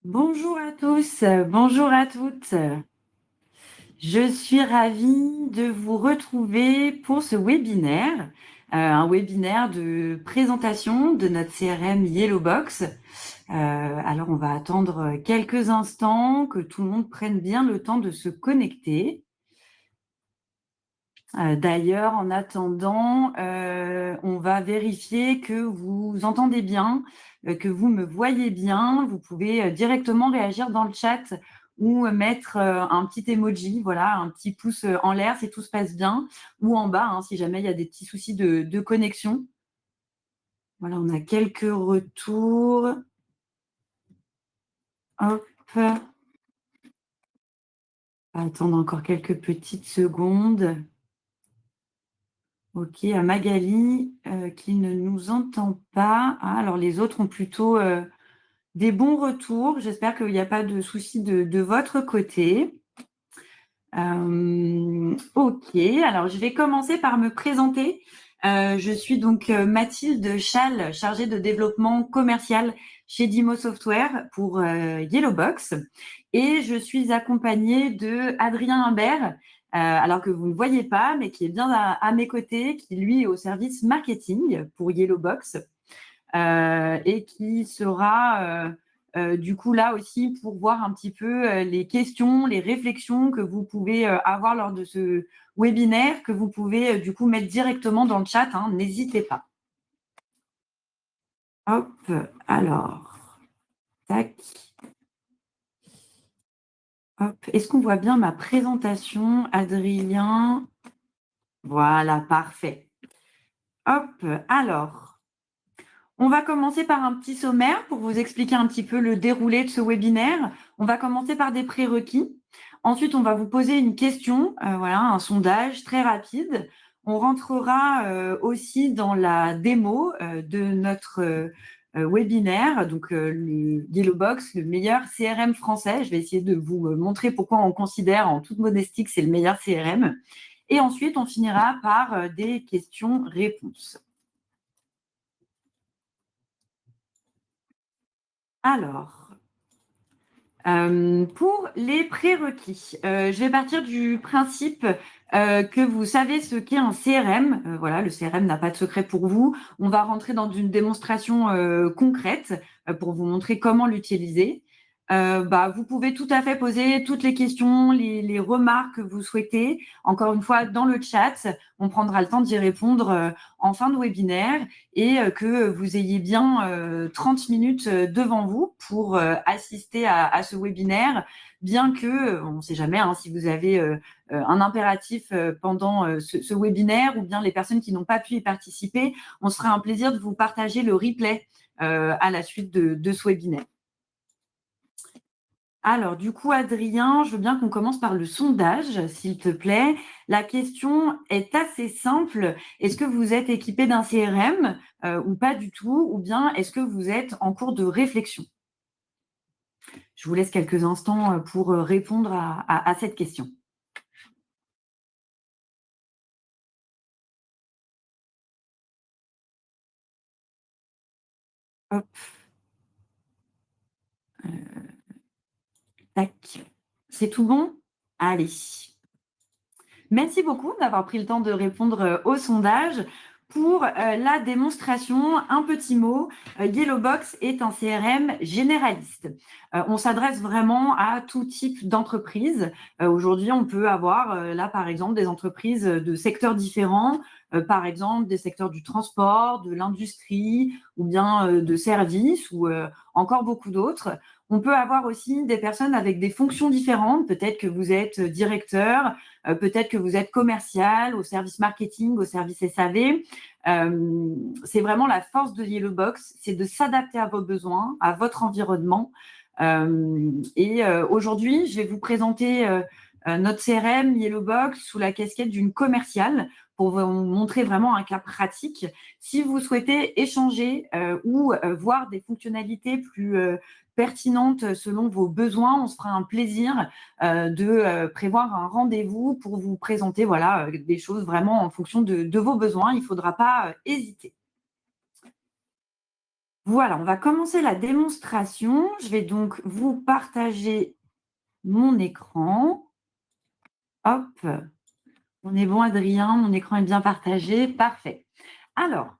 Bonjour à tous, bonjour à toutes. Je suis ravie de vous retrouver pour ce webinaire, un webinaire de présentation de notre CRM Yellowbox. Alors, on va attendre quelques instants que tout le monde prenne bien le temps de se connecter. D'ailleurs, en attendant, on va vérifier que vous entendez bien, que vous me voyez bien. Vous pouvez directement réagir dans le chat ou mettre un petit emoji, voilà, un petit pouce en l'air si tout se passe bien, ou en bas, hein, si jamais il y a des petits soucis de connexion. Voilà, on a quelques retours. Hop. On va attendre encore quelques petites secondes. Ok, à Magali qui ne nous entend pas. Ah, alors les autres ont plutôt des bons retours. J'espère qu'il n'y a pas de souci de votre côté. Ok, alors je vais commencer par me présenter. Je suis donc Mathilde Schall, chargée de développement commercial chez Dimo Software pour Yellowbox. Et je suis accompagnée de Adrien Imbert, alors que vous ne voyez pas, mais qui est bien à mes côtés, qui lui est au service marketing pour Yellowbox et qui sera du coup là aussi pour voir un petit peu les questions, les réflexions que vous pouvez avoir lors de ce webinaire, que vous pouvez du coup mettre directement dans le chat, hein, n'hésitez pas. Hop, alors, tac. Hop, est-ce qu'on voit bien ma présentation, Adrien? Voilà, parfait. Hop, alors, on va commencer par un petit sommaire pour vous expliquer un petit peu le déroulé de ce webinaire. On va commencer par des prérequis. Ensuite, on va vous poser une question, voilà, un sondage très rapide. On rentrera aussi dans la démo de notre webinaire, donc le Yellowbox, le meilleur CRM français. Je vais essayer de vous montrer pourquoi on considère en toute modestie que c'est le meilleur CRM. Et ensuite, on finira par des questions-réponses. Alors, pour les prérequis, je vais partir du principe que vous savez ce qu'est un CRM. Voilà, le CRM n'a pas de secret pour vous. On va rentrer dans une démonstration concrète pour vous montrer comment l'utiliser. Vous pouvez tout à fait poser toutes les questions, les remarques que vous souhaitez. Encore une fois, dans le chat, on prendra le temps d'y répondre en fin de webinaire et que vous ayez bien 30 minutes devant vous pour assister à ce webinaire, bien que, on ne sait jamais hein, si vous avez un impératif pendant ce webinaire ou bien les personnes qui n'ont pas pu y participer, on se fera un plaisir de vous partager le replay à la suite de ce webinaire. Alors, du coup, Adrien, je veux bien qu'on commence par le sondage, s'il te plaît. La question est assez simple. Est-ce que vous êtes équipé d'un CRM ou pas du tout? Ou bien est-ce que vous êtes en cours de réflexion? Je vous laisse quelques instants pour répondre à cette question. Hop. Tac. C'est tout bon? Allez. Merci beaucoup d'avoir pris le temps de répondre au sondage. Pour la démonstration, un petit mot, Yellowbox est un CRM généraliste. On s'adresse vraiment à tout type d'entreprise. Aujourd'hui, on peut avoir là, par exemple, des entreprises de secteurs différents, par exemple des secteurs du transport, de l'industrie ou bien de services ou encore beaucoup d'autres. On peut avoir aussi des personnes avec des fonctions différentes. Peut-être que vous êtes directeur, peut-être que vous êtes commercial, au service marketing, au service SAV. C'est vraiment la force de Yellowbox, c'est de s'adapter à vos besoins, à votre environnement. Aujourd'hui, je vais vous présenter notre CRM Yellowbox sous la casquette d'une commerciale pour vous montrer vraiment un cas pratique. Si vous souhaitez échanger ou voir des fonctionnalités plus pertinentes selon vos besoins, on se fera un plaisir de prévoir un rendez-vous pour vous présenter voilà, des choses vraiment en fonction de vos besoins. Il ne faudra pas hésiter. Voilà, on va commencer la démonstration. Je vais donc vous partager mon écran. Hop, on est bon, Adrien, mon écran est bien partagé. Parfait. Alors,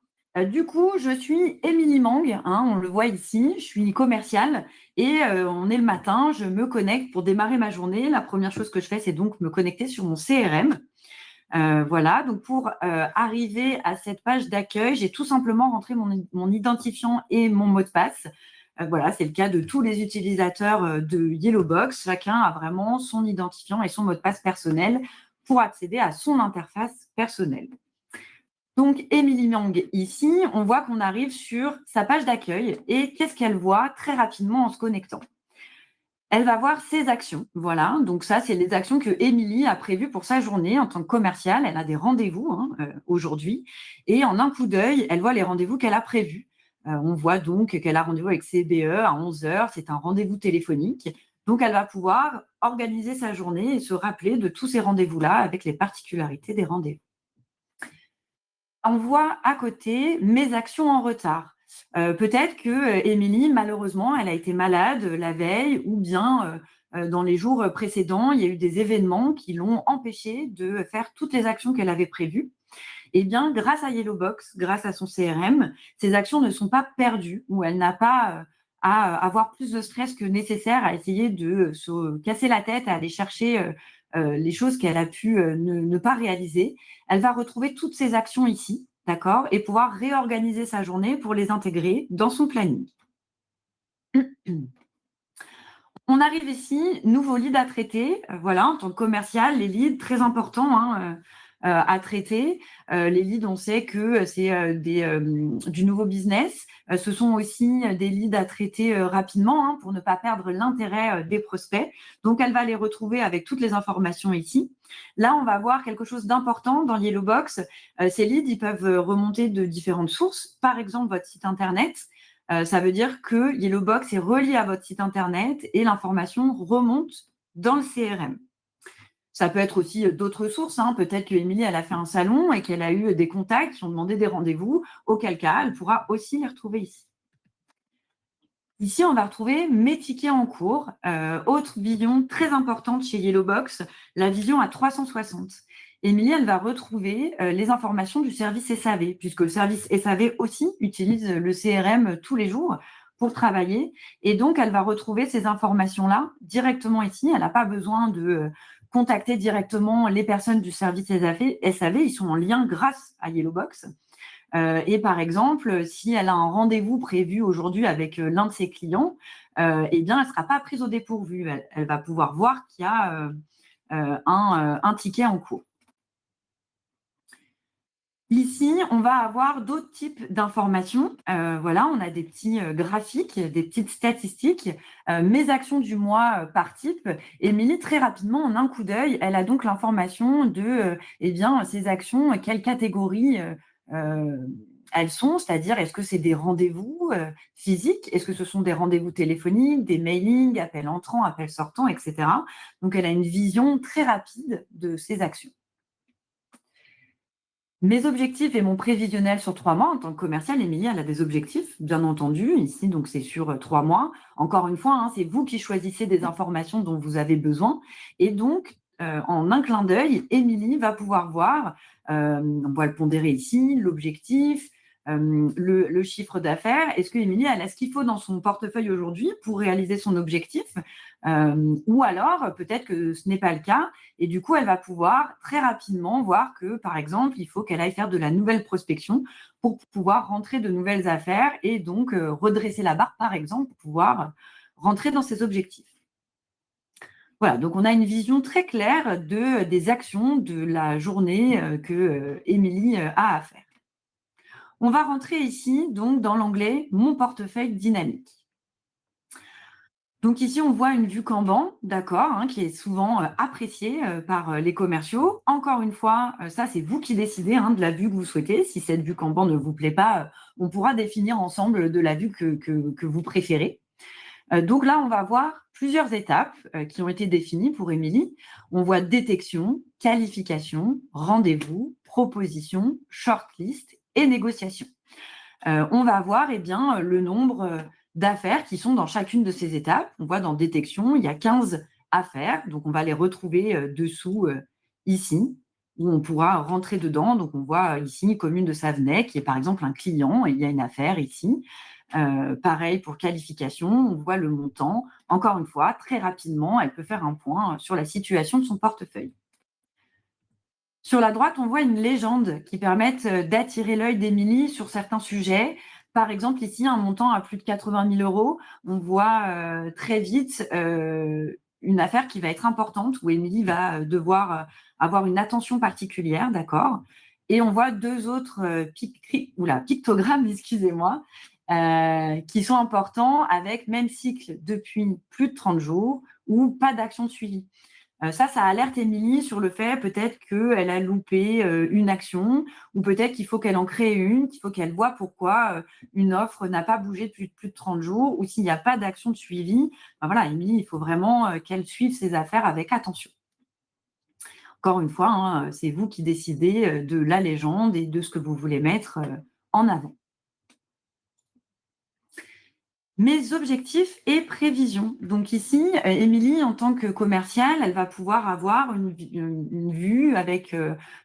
du coup, je suis Émilie Mang, hein, on le voit ici. Je suis commerciale et on est le matin. Je me connecte pour démarrer ma journée. La première chose que je fais, c'est donc me connecter sur mon CRM. Voilà, donc pour arriver à cette page d'accueil, j'ai tout simplement rentré mon identifiant et mon mot de passe. Voilà, c'est le cas de tous les utilisateurs de Yellowbox. Chacun a vraiment son identifiant et son mot de passe personnel pour accéder à son interface personnelle. Donc, Émilie Mang, ici, on voit qu'on arrive sur sa page d'accueil et qu'est-ce qu'elle voit très rapidement en se connectant? Elle va voir ses actions. Voilà, donc ça, c'est les actions que Émilie a prévues pour sa journée en tant que commerciale. Elle a des rendez-vous aujourd'hui et en un coup d'œil, elle voit les rendez-vous qu'elle a prévus. On voit donc qu'elle a rendez-vous avec CBE à 11 heures. C'est un rendez-vous téléphonique. Donc, elle va pouvoir organiser sa journée et se rappeler de tous ces rendez-vous-là avec les particularités des rendez-vous. On voit à côté mes actions en retard. Peut-être que Émilie, malheureusement, elle a été malade la veille ou bien dans les jours précédents, il y a eu des événements qui l'ont empêchée de faire toutes les actions qu'elle avait prévues. Eh bien, grâce à Yellowbox, grâce à son CRM, ces actions ne sont pas perdues ou elle n'a pas à avoir plus de stress que nécessaire à essayer de se casser la tête, à aller chercher les choses qu'elle a pu ne pas réaliser. Elle va retrouver toutes ces actions ici, d'accord, et pouvoir réorganiser sa journée pour les intégrer dans son planning. On arrive ici, nouveau lead à traiter. Voilà, en tant que commercial, les leads, très importants hein, à traiter. Les leads, on sait que c'est du nouveau business. Ce sont aussi des leads à traiter rapidement hein, pour ne pas perdre l'intérêt des prospects. Donc, elle va les retrouver avec toutes les informations ici. Là, on va voir quelque chose d'important dans Yellowbox. Ces leads, ils peuvent remonter de différentes sources. Par exemple, votre site Internet. Ça veut dire que Yellowbox est relié à votre site internet et l'information remonte dans le CRM. Ça peut être aussi d'autres sources. Hein. Peut-être qu'Émilie, elle a fait un salon et qu'elle a eu des contacts qui ont demandé des rendez-vous, auquel cas, elle pourra aussi les retrouver ici. Ici, on va retrouver mes tickets en cours. Autre vision très importante chez Yellowbox, la vision à 360. Émilie, elle va retrouver les informations du service SAV, puisque le service SAV aussi utilise le CRM tous les jours pour travailler. Et donc, elle va retrouver ces informations-là directement ici. Elle n'a pas besoin de contacter directement les personnes du service SAV. Ils sont en lien grâce à Yellowbox. Et par exemple, si elle a un rendez-vous prévu aujourd'hui avec l'un de ses clients, eh bien, elle ne sera pas prise au dépourvu. Elle va pouvoir voir qu'il y a un ticket en cours. Ici, on va avoir d'autres types d'informations. Voilà, on a des petits graphiques, des petites statistiques. Mes actions du mois par type. Émilie, très rapidement, en un coup d'œil, elle a donc l'information de eh bien, ces actions, quelle catégorie elles sont, c'est-à-dire est-ce que c'est des rendez-vous physiques, est-ce que ce sont des rendez-vous téléphoniques, des mailings, appels entrants, appels sortants, etc. Donc, elle a une vision très rapide de ces actions. Mes objectifs et mon prévisionnel sur 3 mois en tant que commerciale, Émilie, elle a des objectifs, bien entendu, ici, donc c'est sur 3 mois. Encore une fois, hein, c'est vous qui choisissez des informations dont vous avez besoin. Et donc, en un clin d'œil, Émilie va pouvoir voir, on va le pondérer ici, l'objectif, le chiffre d'affaires. Est-ce que Émilie, elle a ce qu'il faut dans son portefeuille aujourd'hui pour réaliser son objectif? Ou alors, peut-être que ce n'est pas le cas. Et du coup, elle va pouvoir très rapidement voir que, par exemple, il faut qu'elle aille faire de la nouvelle prospection pour pouvoir rentrer de nouvelles affaires et donc redresser la barre, par exemple, pour pouvoir rentrer dans ses objectifs. Voilà, donc on a une vision très claire des actions de la journée que Émilie a à faire. On va rentrer ici, donc, dans l'onglet « Mon portefeuille dynamique ». Donc ici, on voit une vue Kanban, d'accord, hein, qui est souvent appréciée par les commerciaux. Encore une fois, ça, c'est vous qui décidez hein, de la vue que vous souhaitez. Si cette vue Kanban ne vous plaît pas, on pourra définir ensemble de la vue que vous préférez. Donc là, on va voir plusieurs étapes qui ont été définies pour Émilie. On voit détection, qualification, rendez-vous, proposition, shortlist et négociation. on va voir eh bien, le nombre d'affaires qui sont dans chacune de ces étapes. On voit dans détection, il y a 15 affaires, donc on va les retrouver dessous ici, où on pourra rentrer dedans. Donc on voit ici commune de Savenay, qui est par exemple un client, et il y a une affaire ici. Pareil pour qualification, on voit le montant. Encore une fois, très rapidement, elle peut faire un point sur la situation de son portefeuille. Sur la droite, on voit une légende qui permet d'attirer l'œil d'Émilie sur certains sujets. Par exemple, ici, un montant à plus de 80 000 euros. On voit très vite une affaire qui va être importante, où Émilie va devoir avoir une attention particulière, d'accord. Et on voit deux autres pictogrammes, excusez-moi, qui sont importants avec même cycle depuis plus de 30 jours ou pas d'action de suivi. Ça alerte Émilie sur le fait peut-être qu'elle a loupé une action ou peut-être qu'il faut qu'elle en crée une, qu'il faut qu'elle voit pourquoi une offre n'a pas bougé depuis plus de 30 jours ou s'il n'y a pas d'action de suivi. Ben voilà, Émilie, il faut vraiment qu'elle suive ses affaires avec attention. Encore une fois, hein, c'est vous qui décidez de la légende et de ce que vous voulez mettre en avant. Mes objectifs et prévisions. Donc ici, Émilie, en tant que commerciale, elle va pouvoir avoir une vue avec,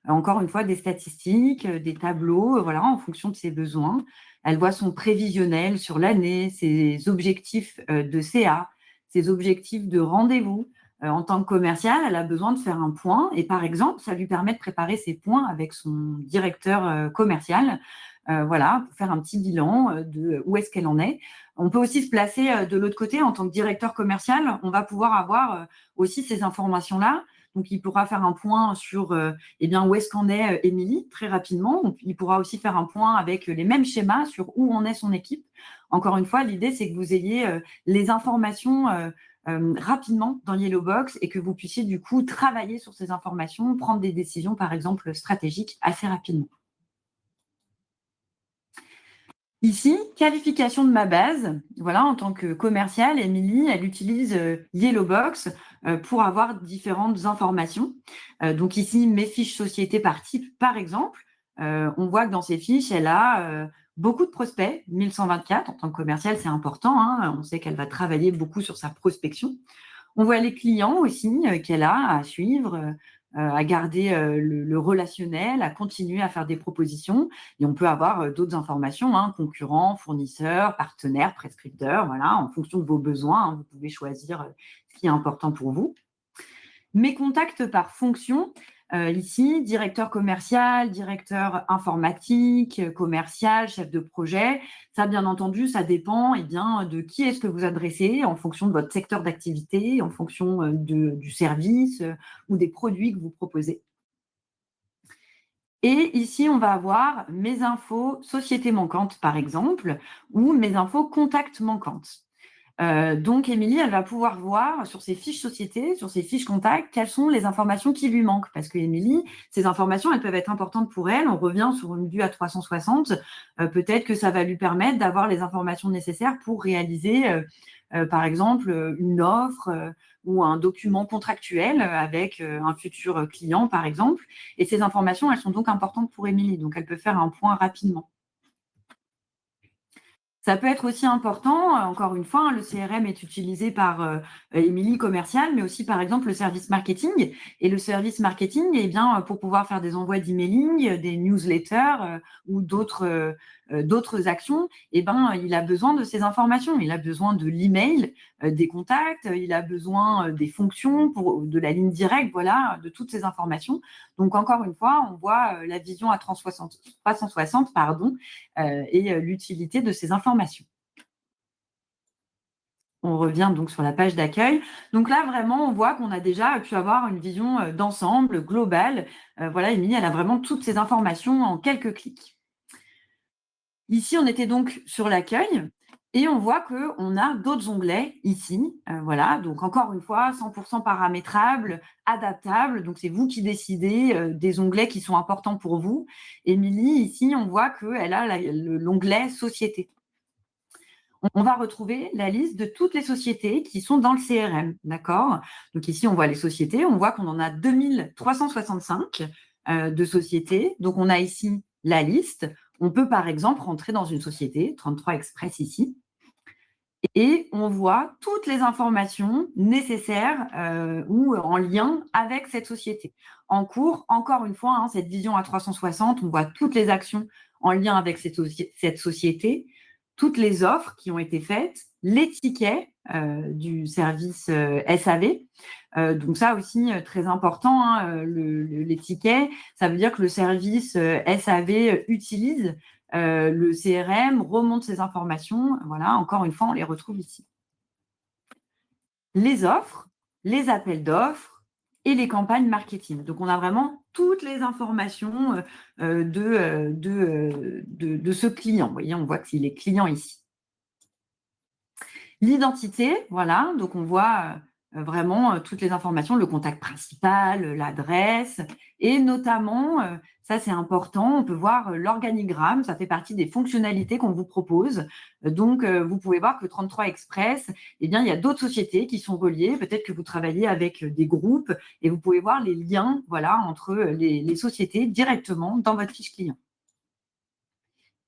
encore une fois, des statistiques, des tableaux, voilà, en fonction de ses besoins. Elle voit son prévisionnel sur l'année, ses objectifs de CA, ses objectifs de rendez-vous. En tant que commerciale, elle a besoin de faire un point et par exemple, ça lui permet de préparer ses points avec son directeur commercial, voilà, pour faire un petit bilan de où est-ce qu'elle en est. On peut aussi se placer de l'autre côté en tant que directeur commercial. On va pouvoir avoir aussi ces informations-là. Donc, il pourra faire un point sur eh bien, où est-ce qu'en est Émilie très rapidement. Donc, il pourra aussi faire un point avec les mêmes schémas sur où en est son équipe. Encore une fois, l'idée, c'est que vous ayez les informations rapidement dans Yellowbox et que vous puissiez du coup travailler sur ces informations, prendre des décisions, par exemple, stratégiques assez rapidement. Ici, qualification de ma base. Voilà, en tant que commerciale, Émilie, elle utilise Yellowbox pour avoir différentes informations. Donc ici, mes fiches société par type, par exemple. On voit que dans ces fiches, elle a beaucoup de prospects, 1124. En tant que commerciale, c'est important, hein. On sait qu'elle va travailler beaucoup sur sa prospection. On voit les clients aussi qu'elle a à suivre, à garder le relationnel, à continuer à faire des propositions. Et on peut avoir d'autres informations, hein, concurrents, fournisseurs, partenaires, prescripteurs, voilà, en fonction de vos besoins, hein, vous pouvez choisir ce qui est important pour vous. Mes contacts par fonction, ici, directeur commercial, directeur informatique, commercial, chef de projet. Ça, bien entendu, ça dépend eh bien, de qui est-ce que vous adressez en fonction de votre secteur d'activité, en fonction du service ou des produits que vous proposez. Et ici, on va avoir mes infos sociétés manquantes, par exemple, ou mes infos contacts manquantes. Donc, Émilie, elle va pouvoir voir sur ses fiches société, sur ses fiches contacts, quelles sont les informations qui lui manquent. Parce que Émilie, ces informations, elles peuvent être importantes pour elle. On revient sur une vue à 360. Peut-être que ça va lui permettre d'avoir les informations nécessaires pour réaliser, par exemple, une offre ou un document contractuel avec un futur client, par exemple. Et ces informations, elles sont donc importantes pour Émilie. Donc, elle peut faire un point rapidement. Ça peut être aussi important, encore une fois, hein, le CRM est utilisé par Émilie commercial, mais aussi par exemple le service marketing. Et le service marketing, eh bien, pour pouvoir faire des envois d'emailing, des newsletters ou d'autres actions, eh ben, il a besoin de ces informations. Il a besoin de l'email, des contacts, il a besoin des fonctions, de la ligne directe, voilà, de toutes ces informations. Donc encore une fois, on voit la vision à 360, pardon, et l'utilité de ces informations. On revient donc sur la page d'accueil. Donc là, vraiment, on voit qu'on a déjà pu avoir une vision d'ensemble, globale. Voilà, Émilie, elle a vraiment toutes ces informations en quelques clics. Ici, on était donc sur l'accueil et on voit qu'on a d'autres onglets ici. Voilà, donc encore une fois, 100% paramétrable, adaptable. Donc, c'est vous qui décidez des onglets qui sont importants pour vous. Émilie, ici, on voit qu'elle a l'onglet société. On va retrouver la liste de toutes les sociétés qui sont dans le CRM, d'accord? Donc ici, on voit les sociétés, on voit qu'on en a 2365 de sociétés. Donc on a ici la liste, On peut par exemple rentrer dans une société, 33 Express ici, et on voit toutes les informations nécessaires ou en lien avec cette société. En cours, encore une fois, hein, cette vision à 360, on voit toutes les actions en lien avec cette société, toutes les offres qui ont été faites, les tickets du service SAV. Donc ça aussi, très important, hein, les tickets, ça veut dire que le service SAV utilise le CRM, remonte ces informations. Voilà, encore une fois, on les retrouve ici. Les offres, les appels d'offres et les campagnes marketing. Donc, on a vraiment toutes les informations de ce client. Vous voyez, on voit qu'il est client ici. L'identité, voilà, donc on voit vraiment toutes les informations, le contact principal, l'adresse, et notamment, ça c'est important, on peut voir l'organigramme, ça fait partie des fonctionnalités qu'on vous propose. Donc, vous pouvez voir que 33 Express, eh bien, il y a d'autres sociétés qui sont reliées, peut-être que vous travaillez avec des groupes, et vous pouvez voir les liens, voilà, entre les sociétés directement dans votre fiche client.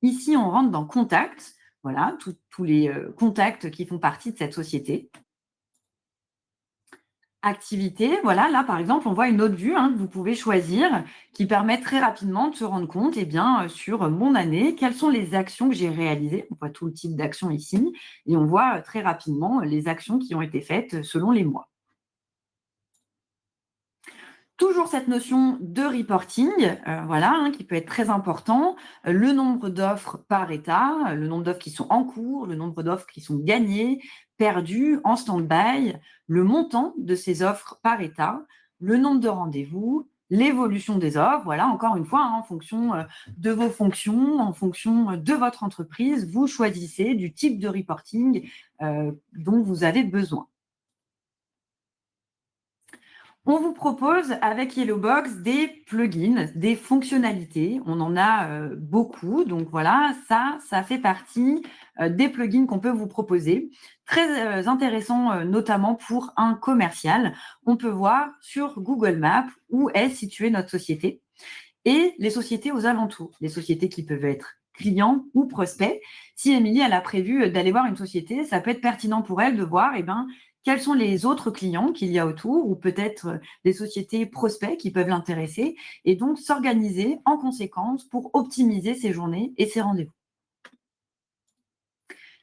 Ici, on rentre dans Contact, voilà, tous les contacts qui font partie de cette société. Activité, voilà, là, par exemple, on voit une autre vue hein, que vous pouvez choisir qui permet très rapidement de se rendre compte eh bien, sur mon année, quelles sont les actions que j'ai réalisées. On voit tout le type d'actions ici et on voit très rapidement les actions qui ont été faites selon les mois. Toujours cette notion de reporting, voilà, hein, qui peut être très important. Le nombre d'offres par État, le nombre d'offres qui sont en cours, le nombre d'offres qui sont gagnées, perdues, en stand-by, le montant de ces offres par État, le nombre de rendez-vous, l'évolution des offres. Voilà, encore une fois, hein, en fonction de vos fonctions, en fonction de votre entreprise, vous choisissez du type de reporting dont vous avez besoin. On vous propose avec Yellowbox des plugins, des fonctionnalités. On en a beaucoup. Donc voilà, ça fait partie des plugins qu'on peut vous proposer. Très intéressant, notamment pour un commercial. On peut voir sur Google Maps où est située notre société et les sociétés aux alentours, les sociétés qui peuvent être clients ou prospects. Si Émilie elle a prévu d'aller voir une société, ça peut être pertinent pour elle de voir eh ben, quels sont les autres clients qu'il y a autour ou peut-être des sociétés prospects qui peuvent l'intéresser et donc s'organiser en conséquence pour optimiser ses journées et ses rendez-vous.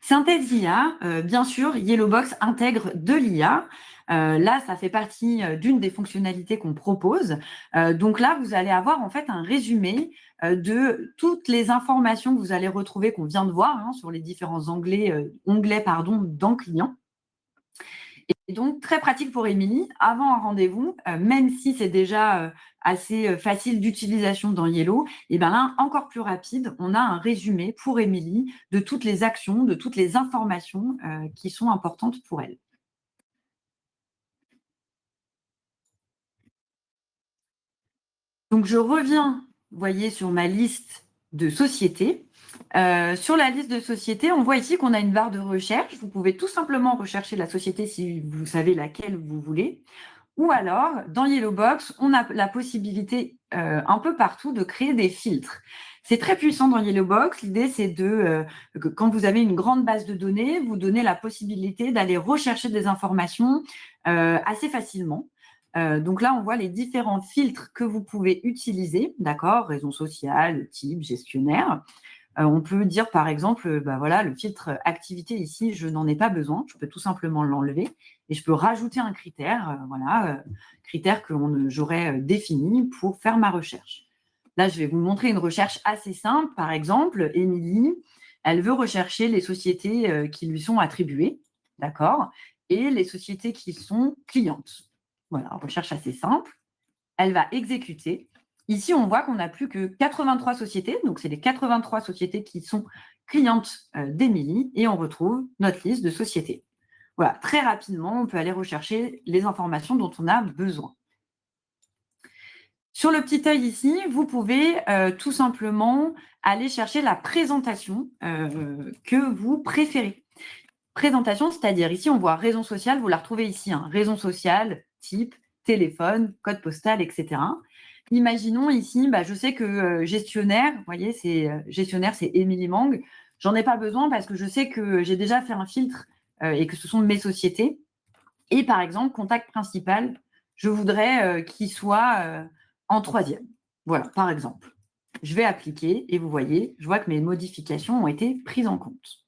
Synthèse IA, bien sûr, Yellowbox intègre de l'IA. Là, ça fait partie d'une des fonctionnalités qu'on propose. Donc là, vous allez avoir en fait un résumé de toutes les informations que vous allez retrouver, qu'on vient de voir hein, sur les différents onglets dans Client. Et donc, très pratique pour Émilie, avant un rendez-vous, même si c'est déjà assez facile d'utilisation dans Yellow, et bien là, encore plus rapide, on a un résumé pour Émilie de toutes les actions, de toutes les informations qui sont importantes pour elle. Donc, je reviens, vous voyez, sur ma liste de sociétés. Sur la liste de sociétés, on voit ici qu'on a une barre de recherche. Vous pouvez tout simplement rechercher la société si vous savez laquelle vous voulez. Ou alors, dans Yellowbox, on a la possibilité un peu partout de créer des filtres. C'est très puissant dans Yellowbox. L'idée, c'est que quand vous avez une grande base de données, vous donnez la possibilité d'aller rechercher des informations assez facilement. Donc là, on voit les différents filtres que vous pouvez utiliser, d'accord, raison sociale, type, gestionnaire. On peut dire par exemple, voilà, le filtre activité ici, je n'en ai pas besoin, je peux tout simplement l'enlever et je peux rajouter un critère, critère que j'aurais défini pour faire ma recherche. Là, je vais vous montrer une recherche assez simple. Par exemple, Émilie, elle veut rechercher les sociétés qui lui sont attribuées, d'accord, et les sociétés qui sont clientes. Voilà, recherche assez simple. Elle va exécuter. Ici, on voit qu'on n'a plus que 83 sociétés. Donc, c'est les 83 sociétés qui sont clientes d'Émilie et on retrouve notre liste de sociétés. Voilà, très rapidement, on peut aller rechercher les informations dont on a besoin. Sur le petit œil ici, vous pouvez tout simplement aller chercher la présentation que vous préférez. Présentation, c'est-à-dire ici, on voit raison sociale, vous la retrouvez ici, hein, raison sociale, type, téléphone, code postal, etc. Imaginons ici, je sais que, gestionnaire, vous voyez, gestionnaire, c'est Émilie Mang. J'en ai pas besoin parce que je sais que j'ai déjà fait un filtre, et que ce sont mes sociétés. Et par exemple, contact principal, je voudrais, qu'il soit, en troisième. Voilà, par exemple. Je vais appliquer et vous voyez, je vois que mes modifications ont été prises en compte.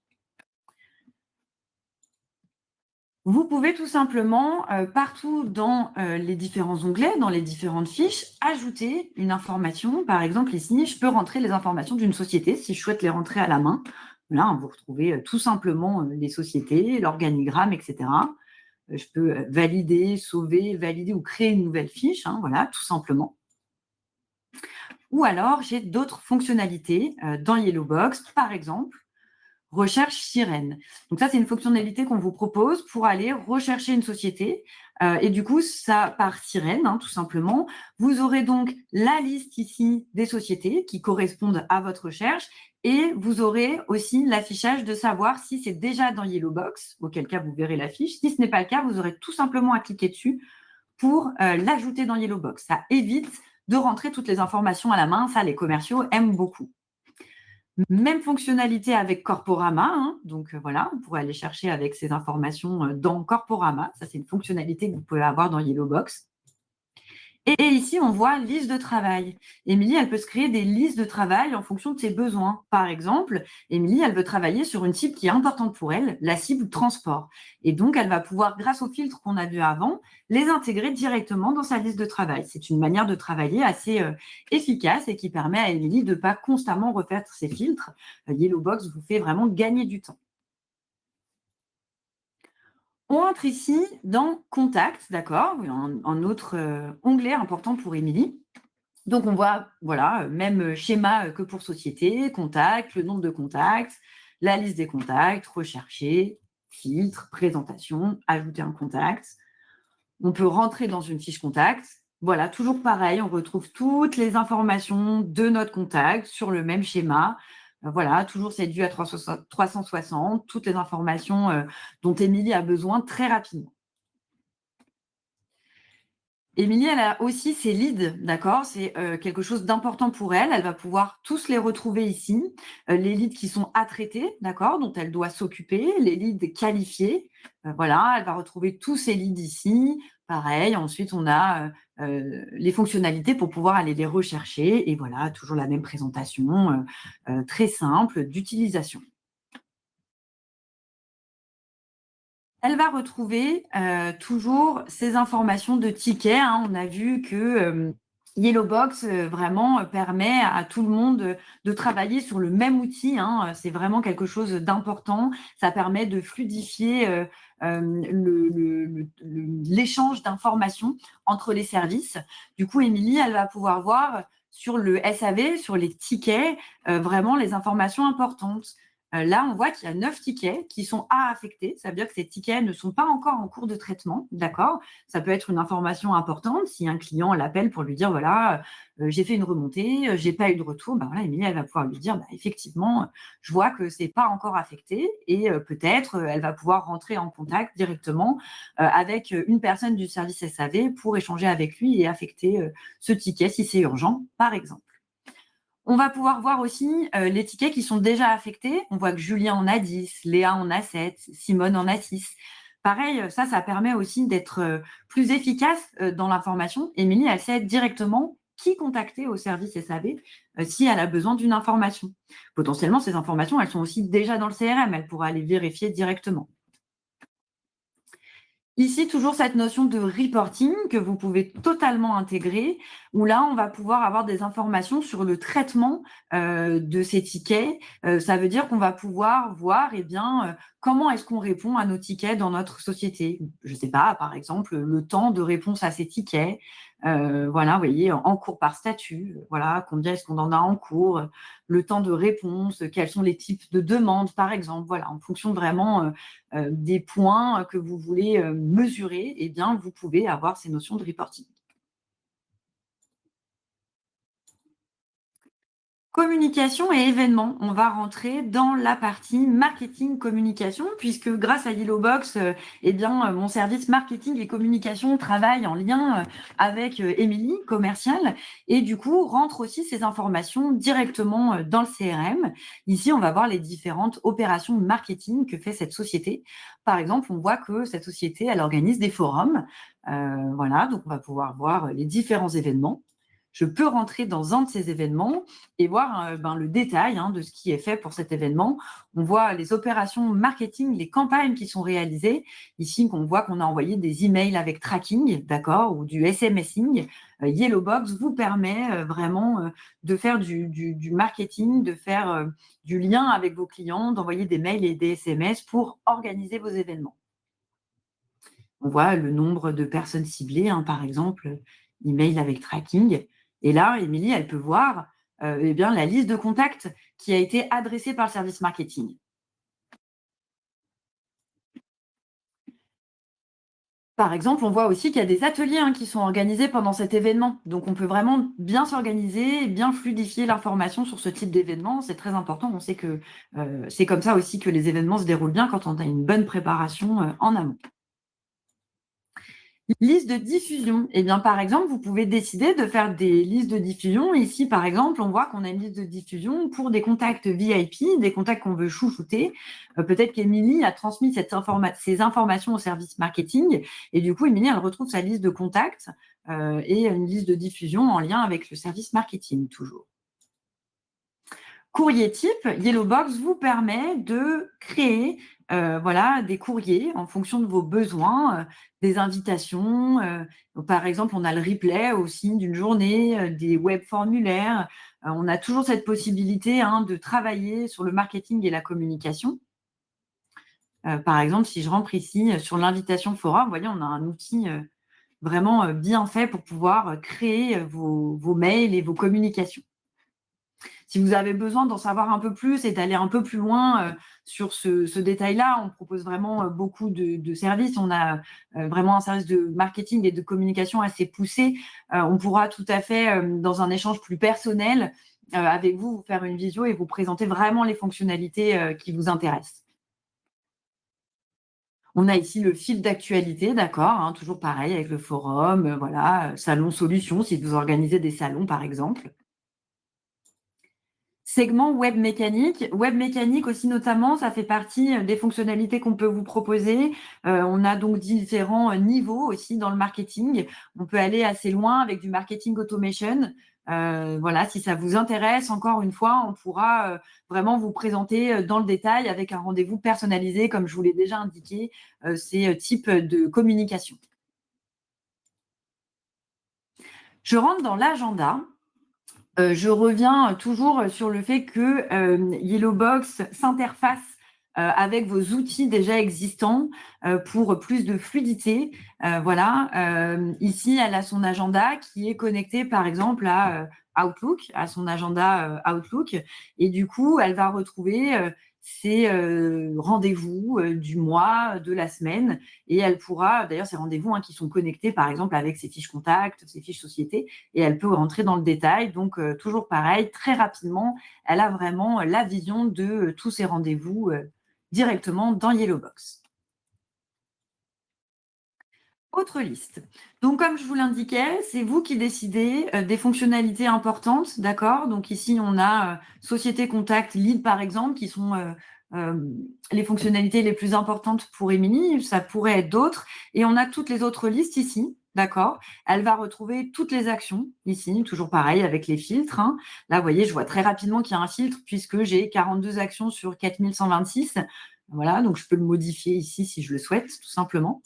Vous pouvez tout simplement, partout dans, les différents onglets, dans les différentes fiches, ajouter une information. Par exemple, ici, je peux rentrer les informations d'une société si je souhaite les rentrer à la main. Là, vous retrouvez, tout simplement, les sociétés, l'organigramme et cetera. Je peux, valider, sauver, valider ou créer une nouvelle fiche, hein, voilà, tout simplement. Ou alors, j'ai d'autres fonctionnalités, dans Yellowbox, par exemple recherche sirène. Donc ça, c'est une fonctionnalité qu'on vous propose pour aller rechercher une société. Et du coup, ça par sirène, hein, tout simplement. Vous aurez donc la liste ici des sociétés qui correspondent à votre recherche. Et vous aurez aussi l'affichage de savoir si c'est déjà dans Yellowbox, auquel cas vous verrez la fiche. Si ce n'est pas le cas, vous aurez tout simplement à cliquer dessus pour l'ajouter dans Yellowbox. Ça évite de rentrer toutes les informations à la main. Ça, les commerciaux aiment beaucoup. Même fonctionnalité avec Corporama, hein, donc voilà, vous pourrez aller chercher avec ces informations dans Corporama. Ça, c'est une fonctionnalité que vous pouvez avoir dans Yellowbox. Et ici, on voit liste de travail. Émilie, elle peut se créer des listes de travail en fonction de ses besoins. Par exemple, Émilie, elle veut travailler sur une cible qui est importante pour elle, la cible transport. Et donc, elle va pouvoir, grâce aux filtres qu'on a vus avant, les intégrer directement dans sa liste de travail. C'est une manière de travailler assez efficace et qui permet à Émilie de ne pas constamment refaire ses filtres. Yellowbox vous fait vraiment gagner du temps. On entre ici dans Contact, d'accord, un autre onglet important pour Émilie. Donc, on voit, voilà, même schéma que pour société, contact, le nombre de contacts, la liste des contacts, rechercher, filtre, présentation, ajouter un contact. On peut rentrer dans une fiche contact. Voilà, toujours pareil, on retrouve toutes les informations de notre contact sur le même schéma. Voilà, toujours c'est dû à 360, toutes les informations dont Émilie a besoin très rapidement. Émilie, elle a aussi ses leads, d'accord? C'est quelque chose d'important pour elle. Elle va pouvoir tous les retrouver ici. Les leads qui sont à traiter, d'accord? Dont elle doit s'occuper. Les leads qualifiés. Voilà, elle va retrouver tous ces leads ici. Pareil, ensuite, on a les fonctionnalités pour pouvoir aller les rechercher. Et voilà, toujours la même présentation très simple d'utilisation. Elle va retrouver toujours ces informations de tickets, hein. On a vu que Yellowbox vraiment permet à tout le monde de travailler sur le même outil, hein. C'est vraiment quelque chose d'important. Ça permet de fluidifier l'échange d'informations entre les services. Du coup, Émilie, elle va pouvoir voir sur le SAV, sur les tickets, vraiment les informations importantes. Là, on voit qu'il y a 9 tickets qui sont à affecter. Ça veut dire que ces tickets ne sont pas encore en cours de traitement, d'accord? Ça peut être une information importante si un client l'appelle pour lui dire, voilà, j'ai fait une remontée, j'ai pas eu de retour. Voilà, Émilie, elle va pouvoir lui dire, effectivement, je vois que c'est pas encore affecté et peut-être, elle va pouvoir rentrer en contact directement avec une personne du service SAV pour échanger avec lui et affecter ce ticket si c'est urgent, par exemple. On va pouvoir voir aussi les tickets qui sont déjà affectés. On voit que Julien en a 10, Léa en a 7, Simone en a 6. Pareil, ça permet aussi d'être plus efficace dans l'information. Émilie, elle sait directement qui contacter au service SAV si elle a besoin d'une information. Potentiellement, ces informations, elles sont aussi déjà dans le CRM. Elle pourra les vérifier directement. Ici, toujours cette notion de reporting que vous pouvez totalement intégrer, où là, on va pouvoir avoir des informations sur le traitement de ces tickets. Ça veut dire qu'on va pouvoir voir comment est-ce qu'on répond à nos tickets dans notre société. Je ne sais pas, par exemple, le temps de réponse à ces tickets. Voilà, vous voyez, en cours par statut, voilà, combien est-ce qu'on en a en cours, le temps de réponse, quels sont les types de demandes, par exemple. Voilà, en fonction vraiment des points que vous voulez mesurer, eh bien, vous pouvez avoir ces notions de reporting. Communication et événements. On va rentrer dans la partie marketing communication puisque grâce à Yellowbox, eh bien, mon service marketing et communication travaille en lien, avec, Émilie, commerciale et du coup rentre aussi ces informations directement, dans le CRM. Ici, on va voir les différentes opérations de marketing que fait cette société. Par exemple, on voit que cette société, elle organise des forums, voilà, donc on va pouvoir voir les différents événements. Je peux rentrer dans un de ces événements et voir le détail de ce qui est fait pour cet événement. On voit les opérations marketing, les campagnes qui sont réalisées. Ici, on voit qu'on a envoyé des emails avec tracking, d'accord, ou du SMSing. Yellowbox vous permet vraiment de faire du marketing, de faire du lien avec vos clients, d'envoyer des mails et des SMS pour organiser vos événements. On voit le nombre de personnes ciblées, par exemple, email avec tracking. Et là, Émilie, elle peut voir eh bien, la liste de contacts qui a été adressée par le service marketing. Par exemple, on voit aussi qu'il y a des ateliers qui sont organisés pendant cet événement. Donc, on peut vraiment bien s'organiser, bien fluidifier l'information sur ce type d'événement. C'est très important. On sait que c'est comme ça aussi que les événements se déroulent bien quand on a une bonne préparation en amont. Liste de diffusion. Eh bien, par exemple, vous pouvez décider de faire des listes de diffusion. Ici, par exemple, on voit qu'on a une liste de diffusion pour des contacts VIP, des contacts qu'on veut chouchouter. Peut-être qu'Émilie a transmis ces informations au service marketing et du coup, Émilie, elle retrouve sa liste de contacts et une liste de diffusion en lien avec le service marketing toujours. Courrier type, Yellowbox vous permet de créer voilà, des courriers en fonction de vos besoins, des invitations. Par exemple, on a le replay aussi d'une journée, des web formulaires. On a toujours cette possibilité de travailler sur le marketing et la communication. Par exemple, si je rentre ici sur l'invitation forum, vous voyez, on a un outil vraiment bien fait pour pouvoir créer vos mails et vos communications. Si vous avez besoin d'en savoir un peu plus et d'aller un peu plus loin sur ce détail-là, on propose vraiment beaucoup de services. On a vraiment un service de marketing et de communication assez poussé. On pourra tout à fait, dans un échange plus personnel, avec vous, vous faire une visio et vous présenter vraiment les fonctionnalités qui vous intéressent. On a ici le fil d'actualité, d'accord, toujours pareil avec le forum, voilà, salon solutions, si vous organisez des salons, par exemple. Segment web mécanique. Web mécanique aussi notamment, ça fait partie des fonctionnalités qu'on peut vous proposer. On a donc différents niveaux aussi dans le marketing. On peut aller assez loin avec du marketing automation. Voilà, si ça vous intéresse, encore une fois, on pourra vraiment vous présenter dans le détail avec un rendez-vous personnalisé, comme je vous l'ai déjà indiqué, ces types de communication. Je rentre dans l'agenda. Je reviens toujours sur le fait que Yellowbox s'interface avec vos outils déjà existants pour plus de fluidité. Voilà. Ici, elle a son agenda qui est connecté, par exemple, à Outlook, à son agenda Outlook. Et du coup, elle va retrouver ses rendez-vous du mois, de la semaine. Et elle pourra, d'ailleurs, ces rendez-vous qui sont connectés, par exemple, avec ses fiches contacts, ses fiches sociétés, et elle peut rentrer dans le détail. Donc, toujours pareil, très rapidement, elle a vraiment la vision de tous ces rendez-vous directement dans Yellowbox. Autre liste. Donc, comme je vous l'indiquais, c'est vous qui décidez des fonctionnalités importantes, d'accord? Donc ici, on a Société Contact Lead, par exemple, qui sont les fonctionnalités les plus importantes pour Émilie. Ça pourrait être d'autres. Et on a toutes les autres listes ici, d'accord? Elle va retrouver toutes les actions ici, toujours pareil avec les filtres. Là, vous voyez, je vois très rapidement qu'il y a un filtre puisque j'ai 42 actions sur 4126. Voilà, donc je peux le modifier ici si je le souhaite, tout simplement.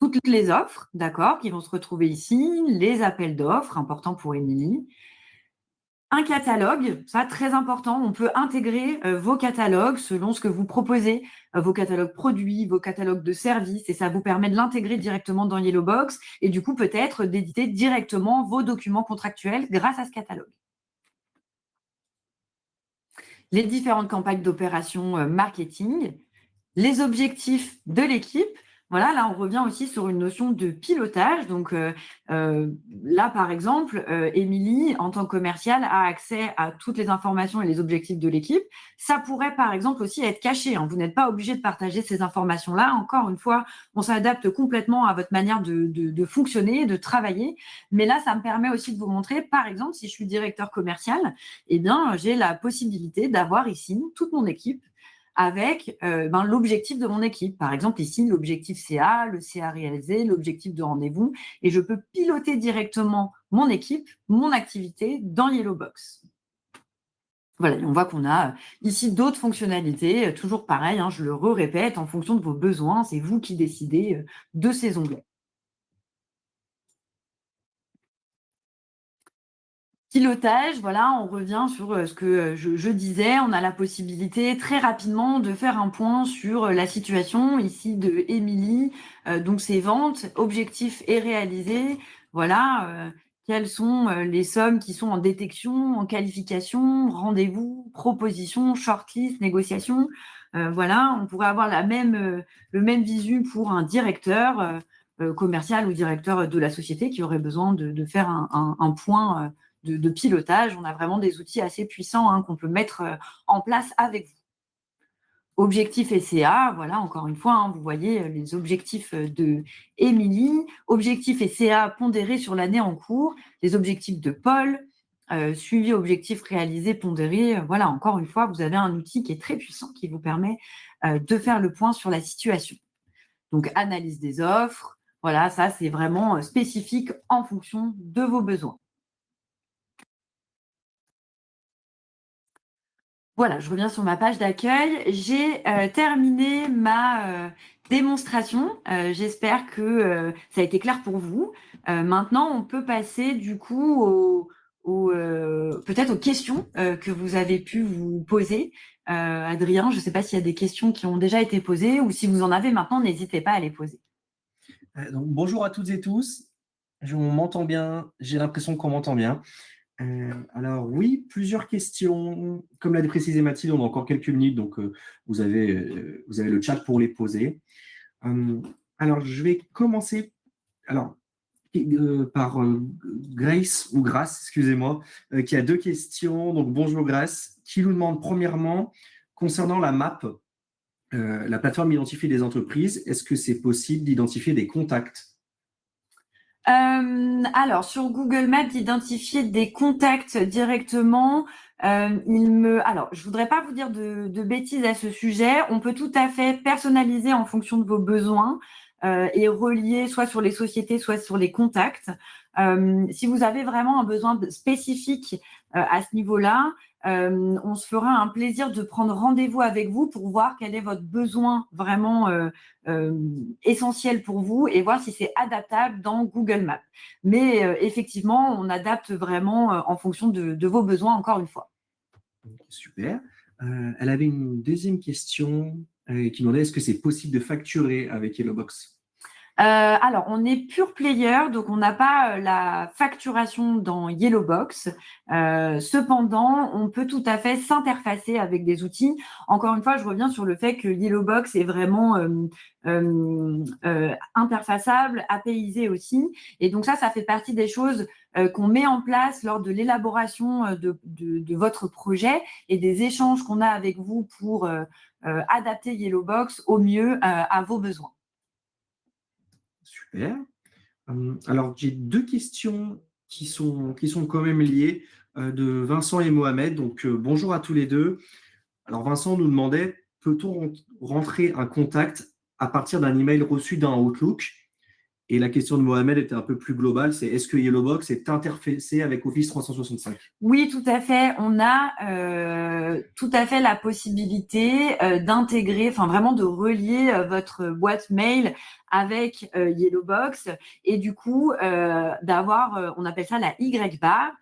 Toutes les offres, d'accord, qui vont se retrouver ici, les appels d'offres, important pour Émilie. Un catalogue, ça très important, on peut intégrer vos catalogues selon ce que vous proposez, vos catalogues produits, vos catalogues de services, et ça vous permet de l'intégrer directement dans Yellowbox et du coup peut-être d'éditer directement vos documents contractuels grâce à ce catalogue. Les différentes campagnes d'opération marketing, les objectifs de l'équipe. Voilà, là, on revient aussi sur une notion de pilotage. Donc, là, par exemple, Émilie, en tant que commerciale, a accès à toutes les informations et les objectifs de l'équipe. Ça pourrait, par exemple, aussi être caché, hein. Vous n'êtes pas obligé de partager ces informations-là. Encore une fois, on s'adapte complètement à votre manière de fonctionner, de travailler. Mais là, ça me permet aussi de vous montrer, par exemple, si je suis directeur commercial, eh bien, j'ai la possibilité d'avoir ici toute mon équipe avec l'objectif de mon équipe. Par exemple, ici, l'objectif CA, le CA réalisé, l'objectif de rendez-vous, et je peux piloter directement mon équipe, mon activité dans Yellowbox. Voilà, on voit qu'on a ici d'autres fonctionnalités, toujours pareil, hein, je le répète, en fonction de vos besoins, c'est vous qui décidez de ces onglets. Pilotage, voilà, on revient sur ce que je disais. On a la possibilité très rapidement de faire un point sur la situation ici de Émilie, donc ses ventes, objectif est réalisé. Voilà, quelles sont les sommes qui sont en détection, en qualification, rendez-vous, proposition, shortlist, négociation. Voilà, on pourrait avoir le même visu pour un directeur commercial ou directeur de la société qui aurait besoin de faire un point de pilotage. On a vraiment des outils assez puissants qu'on peut mettre en place avec vous. Objectif SCA, voilà, encore une fois, vous voyez les objectifs de Émilie. Objectif SCA pondéré sur l'année en cours. Les objectifs de Paul, suivi objectif réalisé pondéré. Voilà, encore une fois, vous avez un outil qui est très puissant qui vous permet de faire le point sur la situation. Donc, analyse des offres. Voilà, ça, c'est vraiment spécifique en fonction de vos besoins. Voilà, je reviens sur ma page d'accueil. J'ai terminé ma démonstration. J'espère que ça a été clair pour vous. Maintenant, on peut passer du coup peut-être aux questions que vous avez pu vous poser. Adrien, je ne sais pas s'il y a des questions qui ont déjà été posées ou si vous en avez maintenant, n'hésitez pas à les poser. Donc, bonjour à toutes et tous. On m'entend bien, j'ai l'impression qu'on m'entend bien. Alors oui, plusieurs questions. Comme l'a précisé Mathilde, on a encore quelques minutes, donc vous avez le chat pour les poser. Alors je vais commencer alors, par Grace, ou Grace, excusez-moi, qui a deux questions. Donc bonjour Grace, qui nous demande premièrement, concernant la map, la plateforme identifie des entreprises, est-ce que c'est possible d'identifier des contacts? Alors, sur Google Maps, d'identifier des contacts directement, alors, je voudrais pas vous dire de bêtises à ce sujet. On peut tout à fait personnaliser en fonction de vos besoins et relier soit sur les sociétés, soit sur les contacts. Si vous avez vraiment un besoin spécifique à ce niveau-là, on se fera un plaisir de prendre rendez-vous avec vous pour voir quel est votre besoin vraiment essentiel pour vous et voir si c'est adaptable dans Google Maps. Mais effectivement, on adapte vraiment en fonction de vos besoins, encore une fois. Super. Elle avait une deuxième question qui demandait est-ce que c'est possible de facturer avec Hellobox? Alors, on est pure player, donc on n'a pas la facturation dans Yellowbox. Cependant, on peut tout à fait s'interfacer avec des outils. Encore une fois, je reviens sur le fait que Yellowbox est vraiment interfaçable, APIisé aussi. Et donc ça fait partie des choses qu'on met en place lors de l'élaboration de votre projet et des échanges qu'on a avec vous pour adapter Yellowbox au mieux à vos besoins. Super. Alors, j'ai deux questions qui sont quand même liées de Vincent et Mohamed. Donc, bonjour à tous les deux. Alors, Vincent nous demandait peut-on rentrer un contact à partir d'un email reçu d'un Outlook? Et la question de Mohamed était un peu plus globale, c'est est-ce que Yellowbox est interfacé avec Office 365? Oui, tout à fait. On a tout à fait la possibilité d'intégrer, enfin vraiment de relier votre boîte mail avec Yellowbox et du coup d'avoir, on appelle ça la Y-bar.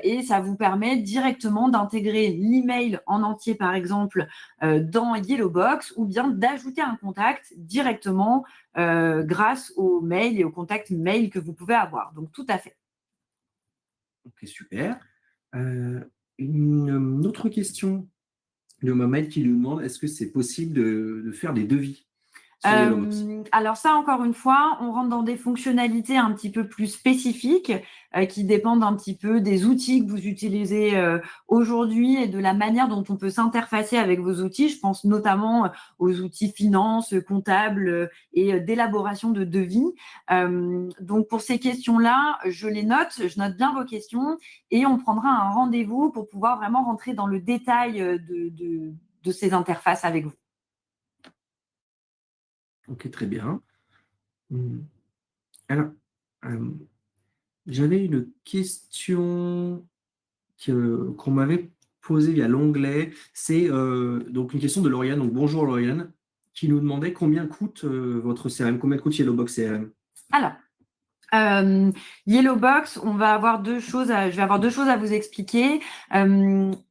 Et ça vous permet directement d'intégrer l'email en entier, par exemple, dans Yellowbox ou bien d'ajouter un contact directement grâce au mail et au contact mail que vous pouvez avoir. Donc, tout à fait. Ok, super. Euh, une autre question de Mohamed qui lui demande est-ce que c'est possible de faire des devis? sur Yellowbox? Alors ça, encore une fois, on rentre dans des fonctionnalités un petit peu plus spécifiques qui dépendent un petit peu des outils que vous utilisez aujourd'hui et de la manière dont on peut s'interfacer avec vos outils. Je pense notamment aux outils finance, comptable et d'élaboration de devis. Donc pour ces questions-là, je note bien vos questions et on prendra un rendez-vous pour pouvoir vraiment rentrer dans le détail de ces interfaces avec vous. Ok, très bien. Mmh. Alors, hem, j'avais une question qu'on m'avait posée via l'onglet. C'est, donc une question de Lauriane. Donc bonjour Lauriane, qui nous demandait combien coûte, votre CRM? Combien coûte Yellowbox CRM? Alors, Yellowbox, je vais avoir 2 choses à vous expliquer.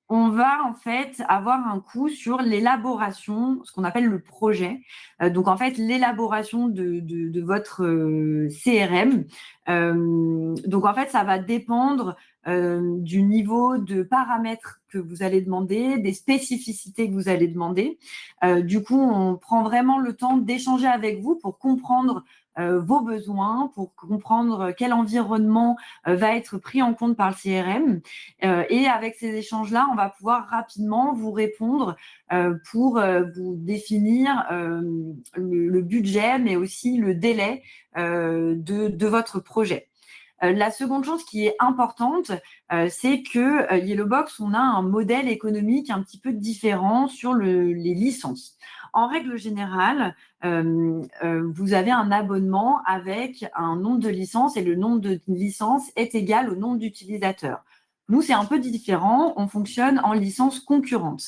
On va en fait avoir un coût sur l'élaboration, ce qu'on appelle le projet. Donc en fait, l'élaboration de votre CRM. Donc en fait, ça va dépendre du niveau de paramètres que vous allez demander, des spécificités que vous allez demander. Du coup, on prend vraiment le temps d'échanger avec vous pour comprendre vos besoins, pour comprendre quel environnement va être pris en compte par le CRM. Et avec ces échanges-là, on va pouvoir rapidement vous répondre pour vous définir le budget, mais aussi le délai de votre projet. La seconde chose qui est importante, c'est que Yellowbox, on a un modèle économique un petit peu différent sur les licences. En règle générale, vous avez un abonnement avec un nombre de licences et le nombre de licences est égal au nombre d'utilisateurs. Nous, c'est un peu différent, on fonctionne en licence concurrente.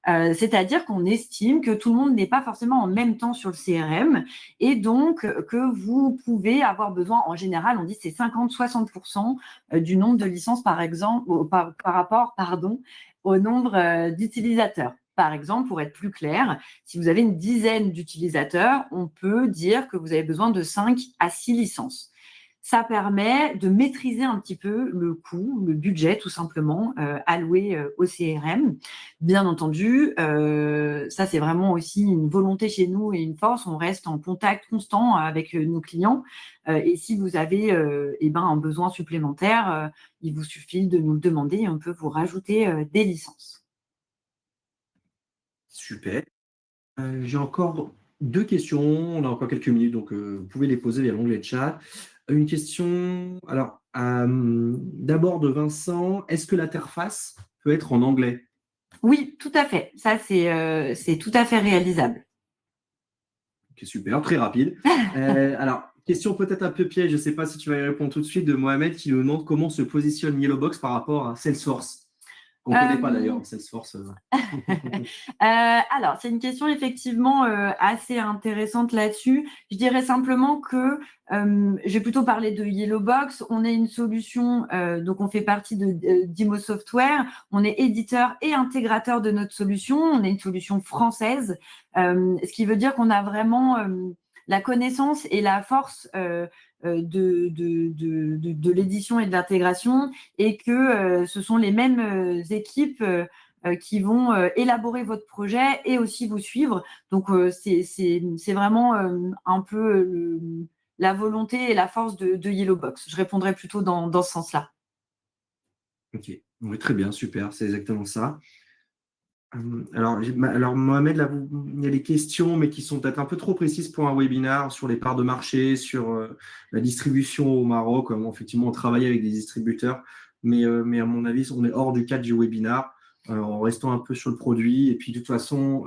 C'est-à-dire qu'on estime que tout le monde n'est pas forcément en même temps sur le CRM et donc que vous pouvez avoir besoin, en général, on dit c'est 50-60% du nombre de licences par exemple, par rapport au nombre d'utilisateurs. Par exemple, pour être plus clair, si vous avez une dizaine d'utilisateurs, on peut dire que vous avez besoin de 5 à 6 licences. Ça permet de maîtriser un petit peu le coût, le budget tout simplement alloué au CRM. Bien entendu, ça c'est vraiment aussi une volonté chez nous et une force. On reste en contact constant avec nos clients. Et si vous avez un besoin supplémentaire, il vous suffit de nous le demander et on peut vous rajouter des licences. Super. J'ai encore 2 questions. On a encore quelques minutes, donc vous pouvez les poser via l'onglet chat. Une question, alors, d'abord de Vincent: «Est-ce que l'interface peut être en anglais?» Oui, tout à fait. Ça, c'est tout à fait réalisable. OK, super, très rapide. Alors, question peut-être un peu piège, je ne sais pas si tu vas y répondre tout de suite, de Mohamed qui nous demande comment se positionne Yellowbox par rapport à Salesforce. Qu'on ne connaît pas Euh, d'ailleurs, Salesforce. Alors, c'est une question effectivement assez intéressante là-dessus. Je dirais simplement que je vais plutôt parler de Yellowbox. On est une solution, donc on fait partie d'Imo Software. On est éditeur et intégrateur de notre solution. On est une solution française, ce qui veut dire qu'on a vraiment la connaissance et la force de l'édition et de l'intégration et que ce sont les mêmes équipes qui vont élaborer votre projet et aussi vous suivre. Donc, c'est vraiment un peu la volonté et la force de Yellowbox. Je répondrai plutôt dans ce sens-là. OK, oui, très bien, super, c'est exactement ça. Alors Mohamed, là, il y a des questions, mais qui sont peut-être un peu trop précises pour un webinar sur les parts de marché, sur la distribution au Maroc. Effectivement, on travaille avec des distributeurs, mais à mon avis, on est hors du cadre du webinar, en restant un peu sur le produit. Et puis, de toute façon,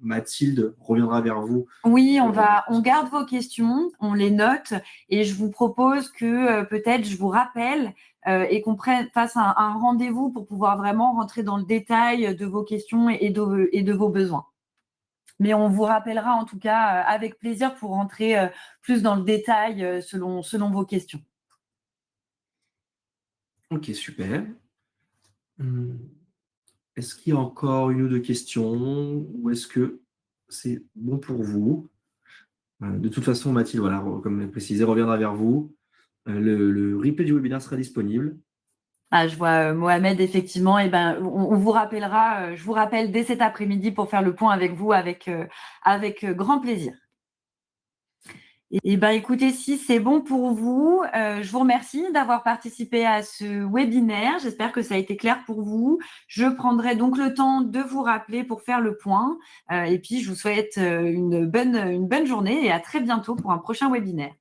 Mathilde reviendra vers vous. Oui, on garde vos questions, on les note et je vous propose que peut-être je vous rappelle et qu'on fasse un rendez-vous pour pouvoir vraiment rentrer dans le détail de vos questions et de vos besoins. Mais on vous rappellera en tout cas avec plaisir pour rentrer plus dans le détail selon vos questions. Ok, super. Hum, Est-ce qu'il y a encore une ou deux questions ou est-ce que c'est bon pour vous? De toute façon, Mathilde, voilà, comme précisé, reviendra vers vous. Le replay du webinaire sera disponible. Ah, je vois Mohamed, effectivement, et ben, on vous rappellera, je vous rappelle dès cet après-midi pour faire le point avec vous avec grand plaisir. Et ben, écoutez, si c'est bon pour vous, je vous remercie d'avoir participé à ce webinaire. J'espère que ça a été clair pour vous. Je prendrai donc le temps de vous rappeler pour faire le point. Et puis, je vous souhaite une bonne journée et à très bientôt pour un prochain webinaire.